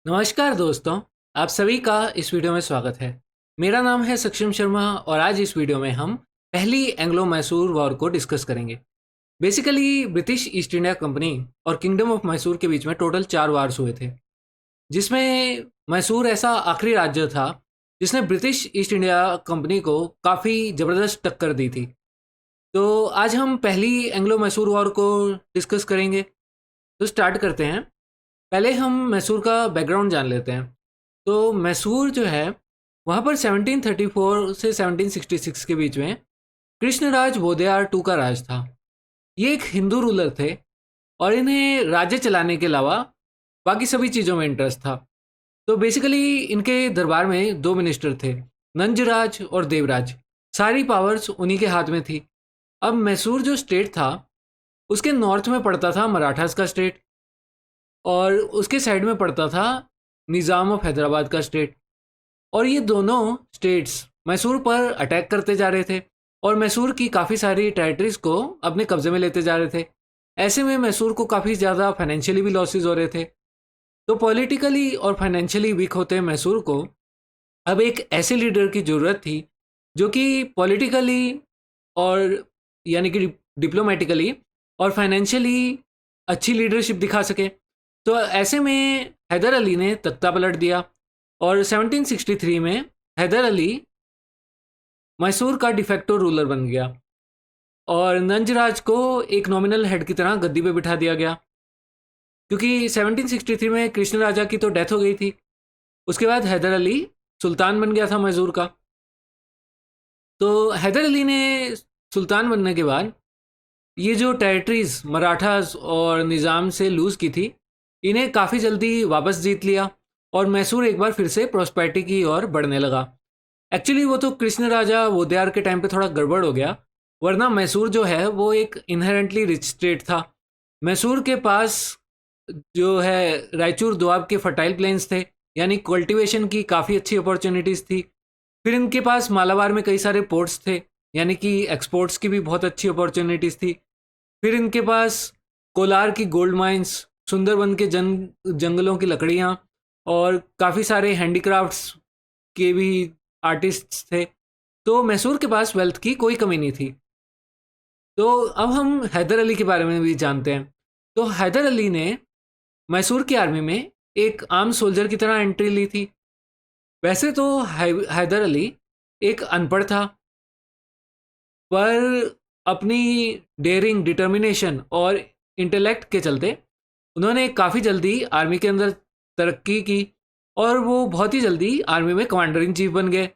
नमस्कार दोस्तों, आप सभी का इस वीडियो में स्वागत है। मेरा नाम है सक्षम शर्मा और आज इस वीडियो में हम पहली एंग्लो मैसूर वॉर को डिस्कस करेंगे। Basically British east India company और किंगडम ऑफ मैसूर के बीच में टोटल 4 वार्स हुए थे, जिसमें मैसूर ऐसा आखिरी राज्य था जिसने ब्रिटिश ईस्ट इंडिया कंपनी को काफ़ी ज़बरदस्त टक्कर दी थी। तो आज हम पहली एंग्लो मैसूर वॉर को डिस्कस करेंगे। तो स्टार्ट करते हैं। पहले हम मैसूर का बैकग्राउंड जान लेते हैं। तो मैसूर जो है, वहाँ पर 1734 से 1766 के बीच में कृष्णराज वोदेयार टू का राज था। ये एक हिंदू रूलर थे और इन्हें राज्य चलाने के अलावा बाकी सभी चीज़ों में इंटरेस्ट था। तो बेसिकली इनके दरबार में दो मिनिस्टर थे, नंजराज और देवराज। सारी पावर्स उन्हीं के हाथ में थी। अब मैसूर जो स्टेट था, उसके नॉर्थ में पड़ता था मराठास का स्टेट और उसके साइड में पड़ता था निज़ाम ऑफ हैदराबाद का स्टेट। और ये दोनों स्टेट्स मैसूर पर अटैक करते जा रहे थे और मैसूर की काफ़ी सारी टेरिटरीज को अपने कब्जे में लेते जा रहे थे। ऐसे में मैसूर को काफ़ी ज़्यादा फाइनेंशियली भी लॉसेस हो रहे थे। तो पॉलिटिकली और फाइनेंशियली वीक होते मैसूर को अब एक ऐसे लीडर की ज़रूरत थी जो कि पॉलिटिकली और यानी कि डिप्लोमेटिकली और फाइनेंशियली अच्छी लीडरशिप दिखा सके। तो ऐसे में हैदर अली ने तख्ता पलट दिया और 1763 में हैदर अली मैसूर का डिफेक्टो रूलर बन गया और नंजराज को एक नॉमिनल हेड की तरह गद्दी पे बिठा दिया गया, क्योंकि 1763 में कृष्ण राजा की तो डेथ हो गई थी। उसके बाद हैदर अली सुल्तान बन गया था मैसूर का। तो हैदर अली ने सुल्तान बनने के बाद ये जो टेरिटरीज मराठास और निज़ाम से लूज़ की थी, इन्हें काफ़ी जल्दी वापस जीत लिया और मैसूर एक बार फिर से प्रॉस्पेरिटी की ओर बढ़ने लगा। एक्चुअली वो तो कृष्ण राजा वोदेयार के टाइम पे थोड़ा गड़बड़ हो गया, वरना मैसूर जो है वो एक इनहेरेंटली रिच स्टेट था। मैसूर के पास जो है रायचूर दोआब के फर्टाइल प्लेन्स थे, यानी कल्टीवेशन की काफ़ी अच्छी अपॉर्चुनिटीज़ थी। फिर इनके पास मालाबार में कई सारे पोर्ट्स थे, यानी कि एक्सपोर्ट्स की भी बहुत अच्छी अपॉर्चुनिटीज़ थी। फिर इनके पास कोलार की गोल्ड माइंस, सुंदरबन के जंगलों की लकड़ियाँ और काफ़ी सारे हैंडीक्राफ्ट्स के भी आर्टिस्ट्स थे। तो मैसूर के पास वेल्थ की कोई कमी नहीं थी। तो अब हम हैदर अली के बारे में भी जानते हैं। तो हैदर अली ने मैसूर की आर्मी में एक आम सोल्जर की तरह एंट्री ली थी। वैसे तो हैदर अली एक अनपढ़ था, पर अपनी डेयरिंग, डिटर्मिनेशन और इंटेलेक्ट के चलते उन्होंने काफ़ी जल्दी आर्मी के अंदर तरक्की की और वो बहुत ही जल्दी आर्मी में कमांडर इन चीफ बन गए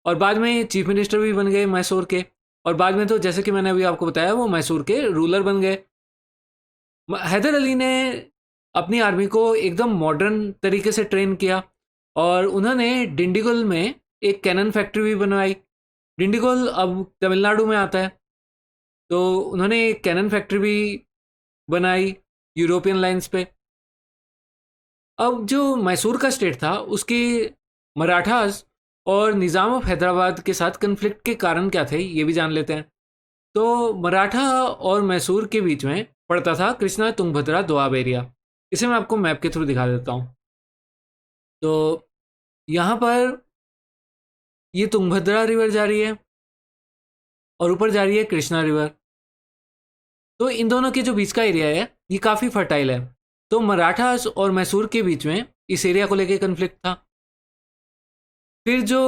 और बाद में चीफ मिनिस्टर भी बन गए मैसूर के। और बाद में तो जैसे कि मैंने अभी आपको बताया, वो मैसूर के रूलर बन गए। हैदर अली ने अपनी आर्मी को एकदम मॉडर्न तरीके से ट्रेन किया और उन्होंने डिंडीगुल में एक कैनन फैक्ट्री भी बनवाई। डिंडीगुल अब तमिलनाडु में आता है। तो उन्होंने एक कैनन फैक्ट्री भी बनाई यूरोपियन लाइंस पे। अब जो मैसूर का स्टेट था, उसके मराठास और निज़ाम ऑफ हैदराबाद के साथ कन्फ्लिक्ट के कारण क्या थे, ये भी जान लेते हैं। तो मराठा और मैसूर के बीच में पड़ता था कृष्णा तुंगभद्रा दोआब एरिया। इसे मैं आपको मैप के थ्रू दिखा देता हूँ। तो यहाँ पर ये तुंगभद्रा रिवर जा रही है और ऊपर जा रही है कृष्णा रिवर। तो इन दोनों के जो बीच का एरिया है, ये काफ़ी फर्टाइल है। तो मराठास और मैसूर के बीच में इस एरिया को लेकर कन्फ्लिक्ट था। फिर जो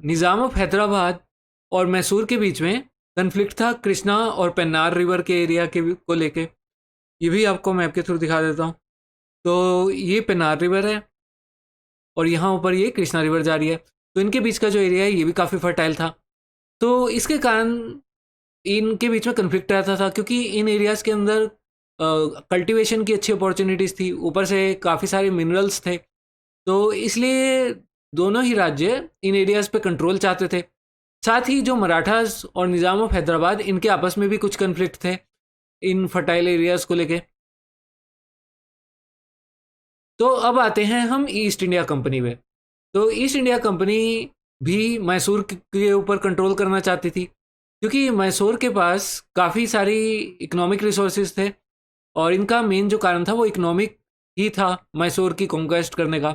निज़ाम ऑफ हैदराबाद और मैसूर के बीच में कन्फ्लिक्ट था कृष्णा और पेन्नार रिवर के एरिया के को लेके। ये भी आपको मैप के थ्रू दिखा देता हूँ। तो ये पेन्नार रिवर है और यहाँ ऊपर ये कृष्णा रिवर जा रही है। तो इनके बीच का जो एरिया है, ये भी काफ़ी फर्टाइल था। तो इसके कारण इनके बीच में कन्फ्लिक्ट रहता था, क्योंकि इन एरियाज़ के अंदर कल्टीवेशन की अच्छी अपॉर्चुनिटीज़ थी, ऊपर से काफ़ी सारे मिनरल्स थे। तो इसलिए दोनों ही राज्य इन एरियाज़ पे कंट्रोल चाहते थे। साथ ही जो मराठास और निज़ाम ऑफ हैदराबाद, इनके आपस में भी कुछ कन्फ्लिक्ट थे इन फर्टाइल एरियाज़ को लेके। तो अब आते हैं हम ईस्ट इंडिया कंपनी में। तो ईस्ट इंडिया कंपनी भी मैसूर के ऊपर कंट्रोल करना चाहती थी, क्योंकि मैसूर के पास काफ़ी सारी इकोनॉमिक रिसोर्सेज थे और इनका मेन जो कारण था वो इकोनॉमिक ही था मैसूर की कॉन्क्वेस्ट करने का।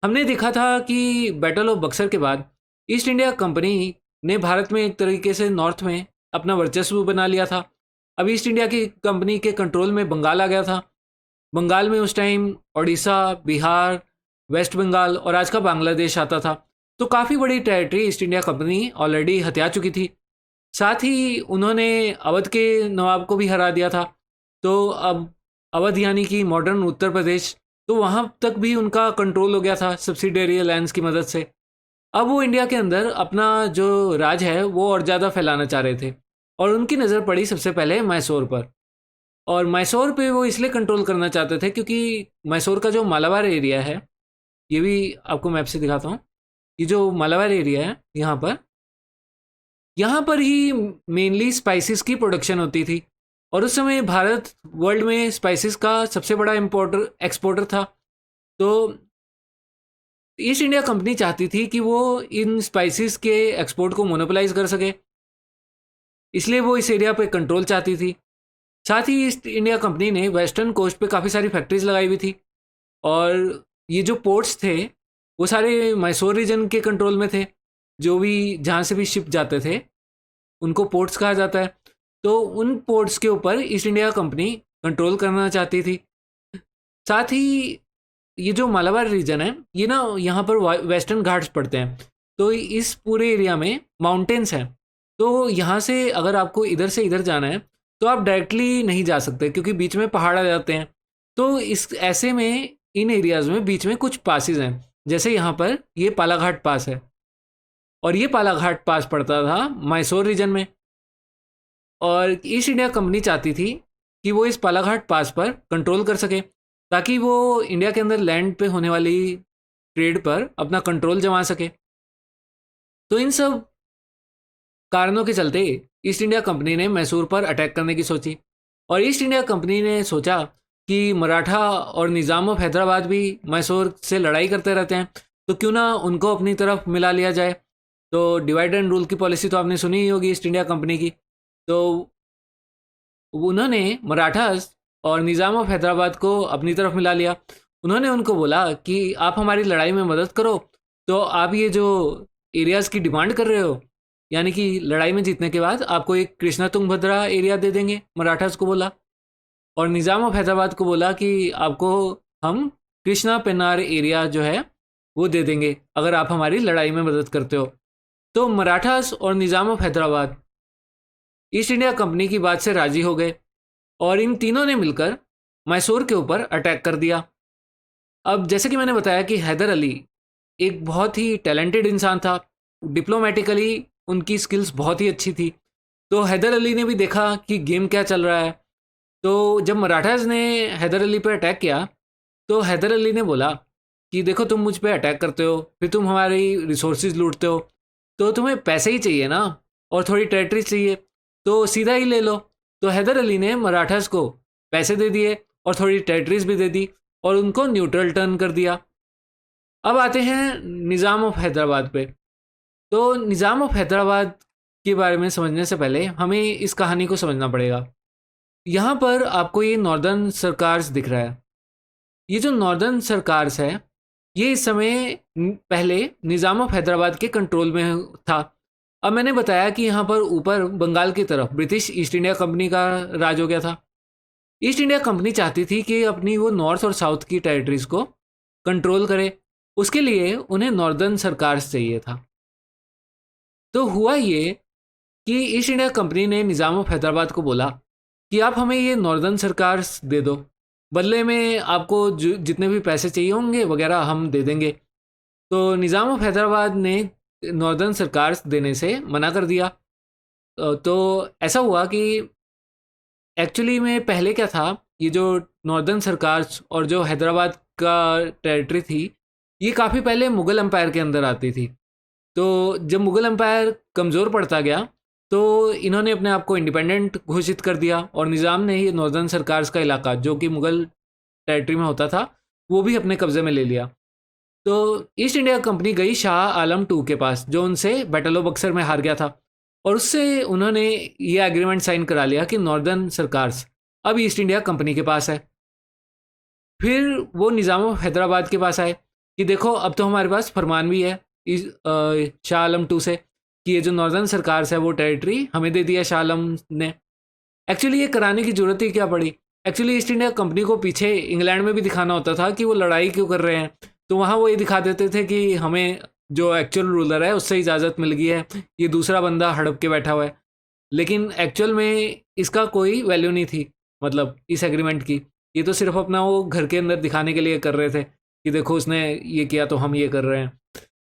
हमने देखा था कि बैटल ऑफ बक्सर के बाद ईस्ट इंडिया कंपनी ने भारत में एक तरीके से नॉर्थ में अपना वर्चस्व बना लिया था। अब ईस्ट इंडिया की कंपनी के कंट्रोल में बंगाल आ गया था। बंगाल में उस टाइम उड़ीसा, बिहार, वेस्ट बंगाल और आज का बांग्लादेश आता था। तो काफ़ी बड़ी territory east India company already हथिया चुकी थी। साथ ही उन्होंने अवध के नवाब को भी हरा दिया था। तो अब अवध यानी कि मॉडर्न उत्तर प्रदेश, तो वहाँ तक भी उनका कंट्रोल हो गया था सब्सिडियरी अलायंस की मदद से। अब वो इंडिया के अंदर अपना जो राज है वो और ज़्यादा फैलाना चाह रहे थे और उनकी नज़र पड़ी सबसे पहले मैसूर पर। और मैसूर पे वो इसलिए कंट्रोल करना चाहते थे क्योंकि मैसूर का जो मालाबार एरिया है, ये भी आपको मैप से दिखाता हूँ। ये जो मालाबार एरिया है यहाँ पर ही मेनली स्पाइसेस की प्रोडक्शन होती थी। और उस समय भारत वर्ल्ड में स्पाइसेस का सबसे बड़ा इम्पोर्टर एक्सपोर्टर था। तो ईस्ट इंडिया कंपनी चाहती थी कि वो इन स्पाइसेस के एक्सपोर्ट को मोनोपोलाइज कर सके, इसलिए वो इस एरिया पे कंट्रोल चाहती थी। साथ ही ईस्ट इंडिया कंपनी ने वेस्टर्न कोस्ट पे काफ़ी सारी फैक्ट्रीज लगाई हुई थी और ये जो पोर्ट्स थे वो सारे मैसूर रीजन के कंट्रोल में थे। जो भी जहाँ से भी शिप जाते थे उनको पोर्ट्स कहा जाता है। तो उन पोर्ट्स के ऊपर ईस्ट इंडिया कंपनी कंट्रोल करना चाहती थी। साथ ही ये जो मालाबार रीजन है ये ना यहाँ पर वेस्टर्न घाट्स पड़ते हैं। तो इस पूरे एरिया में माउंटेन्स हैं। तो यहाँ से अगर आपको इधर से इधर जाना है तो आप डायरेक्टली नहीं जा सकते क्योंकि बीच में पहाड़ आ जाते हैं। तो इस ऐसे में इन एरियाज़ में बीच में कुछ पासेस हैं, जैसे यहाँ पर ये पालाघाट पास है और ये पालाघाट पास पड़ता था मैसूर रीजन में। और ईस्ट इंडिया कंपनी चाहती थी कि वो इस पालाघाट पास पर कंट्रोल कर सके ताकि वो इंडिया के अंदर लैंड पे होने वाली ट्रेड पर अपना कंट्रोल जमा सके। तो इन सब कारणों के चलते ईस्ट इंडिया कंपनी ने मैसूर पर अटैक करने की सोची। और ईस्ट इंडिया कंपनी ने सोचा कि मराठा और निज़ाम ऑफ हैदराबाद भी मैसूर से लड़ाई करते रहते हैं, तो क्यों ना उनको अपनी तरफ मिला लिया जाए। तो डिवाइड एंड रूल की पॉलिसी तो आपने सुनी ही होगी ईस्ट इंडिया कंपनी की। तो उन्होंने मराठास और निज़ाम ऑफ हैदराबाद को अपनी तरफ मिला लिया। उन्होंने उनको बोला कि आप हमारी लड़ाई में मदद करो, तो आप ये जो एरियाज़ की डिमांड कर रहे हो, यानी कि लड़ाई में जीतने के बाद आपको एक कृष्णा तुंगभद्रा एरिया दे देंगे, मराठास को बोला। और निज़ाम ऑफ हैदराबाद को बोला कि आपको हम कृष्णा पेन्नार एरिया जो है वो दे देंगे अगर आप हमारी लड़ाई में मदद करते हो। तो मराठास और Nizam of Hyderabad East India Company की बात से राजी हो गए और इन तीनों ने मिलकर मैसूर के ऊपर अटैक कर दिया। अब जैसे कि मैंने बताया कि हैदर अली एक बहुत ही टैलेंटेड इंसान था, डिप्लोमेटिकली उनकी स्किल्स बहुत ही अच्छी थी। तो हैदर अली ने भी देखा कि गेम क्या चल रहा है। तो जब मराठास ने हैदर अली पर अटैक किया तो हैदर अली ने बोला कि देखो तुम मुझ पे अटैक करते हो, फिर तुम हमारी रिसोर्सेज लूटते हो, तो तुम्हें पैसे ही चाहिए ना और थोड़ी टेरिटरी चाहिए, तो सीधा ही ले लो। तो हैदर अली ने मराठास को पैसे दे दिए और थोड़ी टेरिटरीज भी दे दी और उनको न्यूट्रल टर्न कर दिया। अब आते हैं निज़ाम ऑफ हैदराबाद पे। तो निज़ाम ऑफ हैदराबाद के बारे में समझने से पहले हमें इस कहानी को समझना पड़ेगा। यहाँ पर आपको ये नॉर्दर्न सरकार्स दिख रहा है। ये जो नॉर्दर्न सरकार्स है ये इस समय पहले निज़ाम ऑफ हैदराबाद के कंट्रोल में था। अब मैंने बताया कि यहाँ पर ऊपर बंगाल की तरफ ब्रिटिश ईस्ट इंडिया कंपनी का राज हो गया था। ईस्ट इंडिया कंपनी चाहती थी कि अपनी वो नॉर्थ और साउथ की टेरिटरीज को कंट्रोल करे, उसके लिए उन्हें नॉर्दर्न सरकार्स चाहिए था। तो हुआ ये कि ईस्ट इंडिया कंपनी ने निज़ाम ऑफ हैदराबाद को बोला कि आप हमें ये नॉर्दर्न सरकार्स दे दो, बदले में आपको जितने भी पैसे चाहिए होंगे वगैरह हम दे देंगे। तो निज़ाम ऑफ हैदराबाद ने नॉर्दर्न सरकार्स देने से मना कर दिया। तो ऐसा हुआ कि एक्चुअली में पहले क्या था, ये जो नॉर्दर्न सरकार्स और जो हैदराबाद का टेरिटरी थी ये काफ़ी पहले मुग़ल एम्पायर के अंदर आती थी। तो जब मुग़ल एम्पायर कमज़ोर पड़ता गया तो इन्होंने अपने आप को इंडिपेंडेंट घोषित कर दिया और निज़ाम ने ही नॉर्दर्न सरकार्स का इलाका जो कि मुग़ल टेरिटरी में होता था वो भी अपने कब्ज़े में ले लिया। तो ईस्ट इंडिया कंपनी गई शाह आलम टू के पास जो उनसे बैटल ऑफ बक्सर में हार गया था और उससे उन्होंने ये एग्रीमेंट साइन करा लिया कि नॉर्दर्न सरकार्स अब ईस्ट इंडिया कंपनी के पास है। फिर वो निज़ाम ऑफ हैदराबाद के पास आए कि देखो अब तो हमारे पास फरमान भी है इस शाह आलम टू से कि ये जो नॉर्दर्न सरकार है वो टेरिटरी हमें दे दिया शाह आलम ने। एक्चुअली ये कराने की जरूरत ही क्या पड़ी। एक्चुअली ईस्ट इंडिया कंपनी को पीछे इंग्लैंड में भी दिखाना होता था कि वो लड़ाई क्यों कर रहे हैं, तो वहाँ वो ये दिखा देते थे कि हमें जो एक्चुअल रूलर है उससे इजाज़त मिल गई है, ये दूसरा बंदा हड़प के बैठा हुआ है। लेकिन एक्चुअल में इसका कोई वैल्यू नहीं थी, मतलब इस एग्रीमेंट की। ये तो सिर्फ अपना वो घर के अंदर दिखाने के लिए कर रहे थे कि देखो उसने ये किया तो हम ये कर रहे हैं।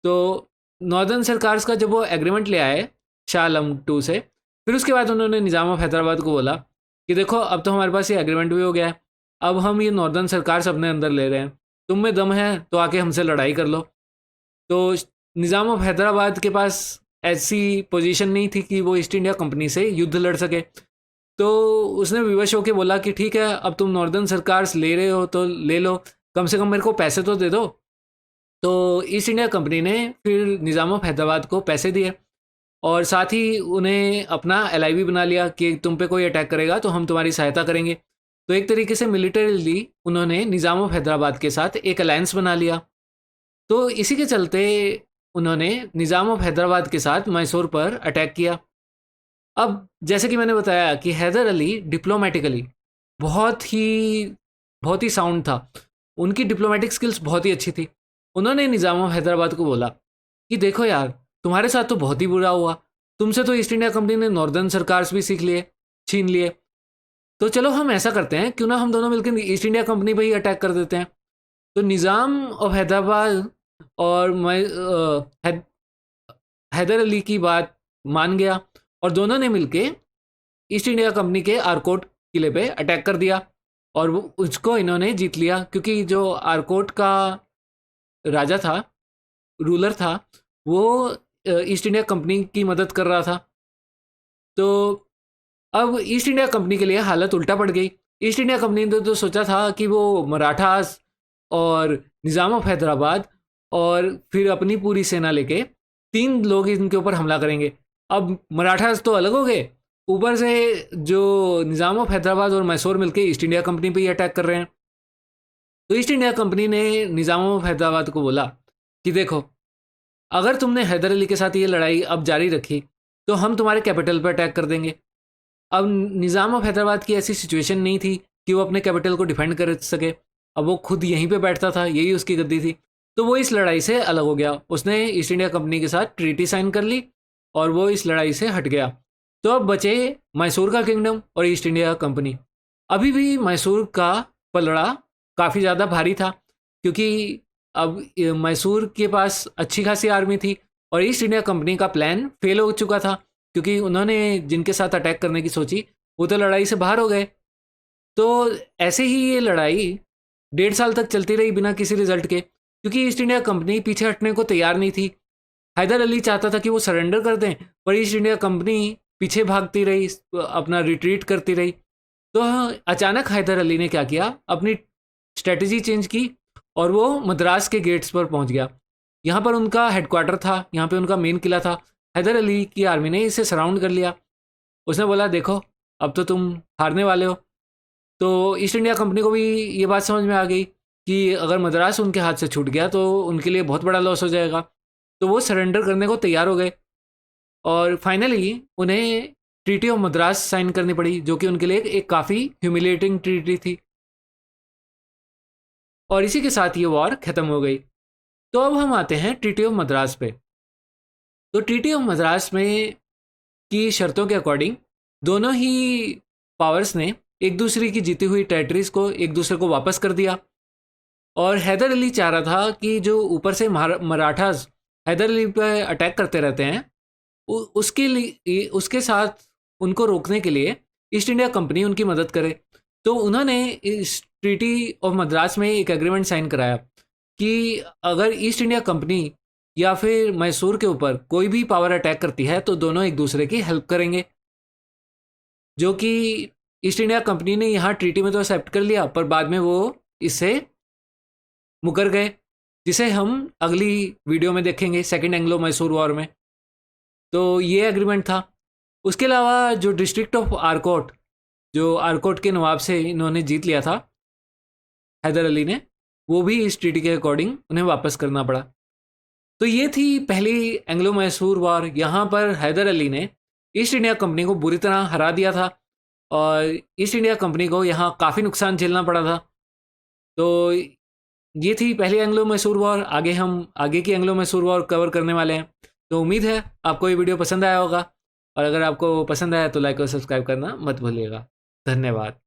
तो नॉर्दर्न सरकार का जब वो एग्रीमेंट ले आए शाह आलम टू से, फिर उसके बाद उन्होंने निज़ाम ऑफ हैदराबाद को बोला कि देखो अब तो हमारे पास ये एग्रीमेंट भी हो गया है, अब हम ये नॉर्दर्न सरकार अपने अंदर ले रहे हैं, तुम में दम है तो आके हमसे लड़ाई कर लो। तो निज़ाम ऑफ हैदराबाद के पास ऐसी पोजीशन नहीं थी कि वो ईस्ट इंडिया कंपनी से युद्ध लड़ सके। तो उसने विवश होकर बोला कि ठीक है अब तुम नॉर्दर्न सरकार ले रहे हो तो ले लो, कम से कम मेरे को पैसे तो दे दो। तो ईस्ट इंडिया कंपनी ने फिर निज़ाम ऑफ हैदराबाद को पैसे दिए और साथ ही उन्हें अपना एलआईबी बना लिया कि तुम पे कोई अटैक करेगा तो हम तुम्हारी सहायता करेंगे। तो एक तरीके से मिलिटरीली उन्होंने निज़ाम ऑफ हैदराबाद के साथ एक अलायंस बना लिया। तो इसी के चलते उन्होंने निज़ाम ऑफ हैदराबाद के साथ मैसूर पर अटैक किया। अब जैसे कि मैंने बताया कि हैदर अली डिप्लोमेटिकली बहुत ही बहुत ही साउंड था, उनकी डिप्लोमेटिक स्किल्स बहुत ही अच्छी थी। उन्होंने निज़ाम ऑफ हैदराबाद को बोला कि देखो यार तुम्हारे साथ तो बहुत ही बुरा हुआ, तुमसे तो ईस्ट इंडिया कंपनी ने नॉर्दर्न सरकार भी सीख लिए, छीन लिए, तो चलो हम ऐसा करते हैं क्यों ना हम दोनों मिलकर ईस्ट इंडिया कंपनी पर ही अटैक कर देते हैं। तो निज़ाम ऑफ हैदराबाद और मैं हैदर अली की बात मान गया और दोनों ने मिलके ईस्ट इंडिया कंपनी के आरकोट किले पे अटैक कर दिया और वो उसको इन्होंने जीत लिया, क्योंकि जो आरकोट का राजा था, रूलर था, वो ईस्ट इंडिया कंपनी की मदद कर रहा था। तो अब ईस्ट इंडिया कंपनी के लिए हालत उल्टा पड़ गई। ईस्ट इंडिया कंपनी ने तो सोचा था कि वो मराठास और निज़ाम ऑफ हैदराबाद और फिर अपनी पूरी सेना लेके 3 लोग इनके ऊपर हमला करेंगे। अब मराठास तो अलग हो गए, ऊपर से जो निज़ाम ऑफ हैदराबाद और मैसूर मिलके ईस्ट इंडिया कंपनी पे ही अटैक कर रहे हैं। तो ईस्ट इंडिया कंपनी ने निज़ाम ऑफ हैदराबाद को बोला कि देखो अगर तुमने हैदर अली के साथ ये लड़ाई अब जारी रखी तो हम तुम्हारे कैपिटल पर अटैक कर देंगे। अब निज़ाम ऑफ हैदराबाद की ऐसी सिचुएशन नहीं थी कि वो अपने कैपिटल को डिफेंड कर सके, अब वो खुद यहीं पे बैठता था, यही उसकी गद्दी थी। तो वो इस लड़ाई से अलग हो गया, उसने ईस्ट इंडिया कंपनी के साथ ट्रीटी साइन कर ली और वो इस लड़ाई से हट गया। तो अब बचे मैसूर का किंगडम और ईस्ट इंडिया कंपनी। अभी भी मैसूर का पलड़ा काफ़ी ज़्यादा भारी था, क्योंकि अब मैसूर के पास अच्छी खासी आर्मी थी और ईस्ट इंडिया कंपनी का प्लान फेल हो चुका था, क्योंकि उन्होंने जिनके साथ अटैक करने की सोची वो तो लड़ाई से बाहर हो गए। तो ऐसे ही ये लड़ाई 1.5 साल तक चलती रही बिना किसी रिजल्ट के, क्योंकि ईस्ट इंडिया कंपनी पीछे हटने को तैयार नहीं थी। हैदर अली चाहता था कि वो सरेंडर कर दें, पर ईस्ट इंडिया कंपनी पीछे भागती रही, अपना रिट्रीट करती रही। तो अचानक हैदर अली ने क्या किया, अपनी स्ट्रेटजी चेंज की और वो मद्रास के गेट्स पर पहुंच गया। यहाँ पर उनका हेडक्वार्टर था, यहाँ पे उनका मेन किला था। हैदर अली की आर्मी ने इसे सराउंड कर लिया। उसने बोला देखो अब तो तुम हारने वाले हो। तो ईस्ट इंडिया कंपनी को भी ये बात समझ में आ गई कि अगर मद्रास उनके हाथ से छूट गया तो उनके लिए बहुत बड़ा लॉस हो जाएगा। तो वो सरेंडर करने को तैयार हो गए और फाइनली उन्हें ट्रीटी ऑफ मद्रास साइन करनी पड़ी, जो कि उनके लिए एक काफ़ी ह्यूमिलेटिंग ट्रीटी थी। और इसी के साथ ये वॉर ख़त्म हो गई। तो अब हम आते हैं ट्रीटी ऑफ मद्रास पे। तो ट्रीटी ऑफ मद्रास में की शर्तों के अकॉर्डिंग दोनों ही पावर्स ने एक दूसरे की जीती हुई टेरिटरीज को एक दूसरे को वापस कर दिया। और हैदर अली चाह रहा था कि जो ऊपर से मराठास हैदर अली पर अटैक करते रहते हैं, उसके लिए उसके साथ उनको रोकने के लिए ईस्ट इंडिया कंपनी उनकी मदद करे। तो उन्होंने इस ट्रीटी ऑफ मद्रास में एक एग्रीमेंट साइन कराया कि अगर ईस्ट इंडिया कंपनी या फिर मैसूर के ऊपर कोई भी पावर अटैक करती है तो दोनों एक दूसरे की हेल्प करेंगे, जो कि ईस्ट इंडिया कंपनी ने यहाँ ट्रीटी में तो एक्सेप्ट कर लिया, पर बाद में वो इससे मुकर गए, जिसे हम अगली वीडियो में देखेंगे सेकेंड एंग्लो मैसूर वॉर में। तो ये एग्रीमेंट था। उसके अलावा जो डिस्ट्रिक्ट ऑफ आरकोट, जो आरकोट के नवाब से इन्होंने जीत लिया था हैदर अली ने, वो भी इस ट्रीटी के अकॉर्डिंग उन्हें वापस करना पड़ा। तो ये थी पहली एंग्लो मैसूर वॉर। यहाँ पर हैदर अली ने ईस्ट इंडिया कंपनी को बुरी तरह हरा दिया था और ईस्ट इंडिया कंपनी को यहाँ काफ़ी नुकसान झेलना पड़ा था। तो ये थी पहली एंग्लो मैसूर वॉर। आगे हम आगे की एंग्लो मैसूर वॉर कवर करने वाले हैं। तो उम्मीद है आपको ये वीडियो पसंद आया होगा, और अगर आपको पसंद आया तो लाइक और सब्सक्राइब करना मत भूलिएगा। धन्यवाद।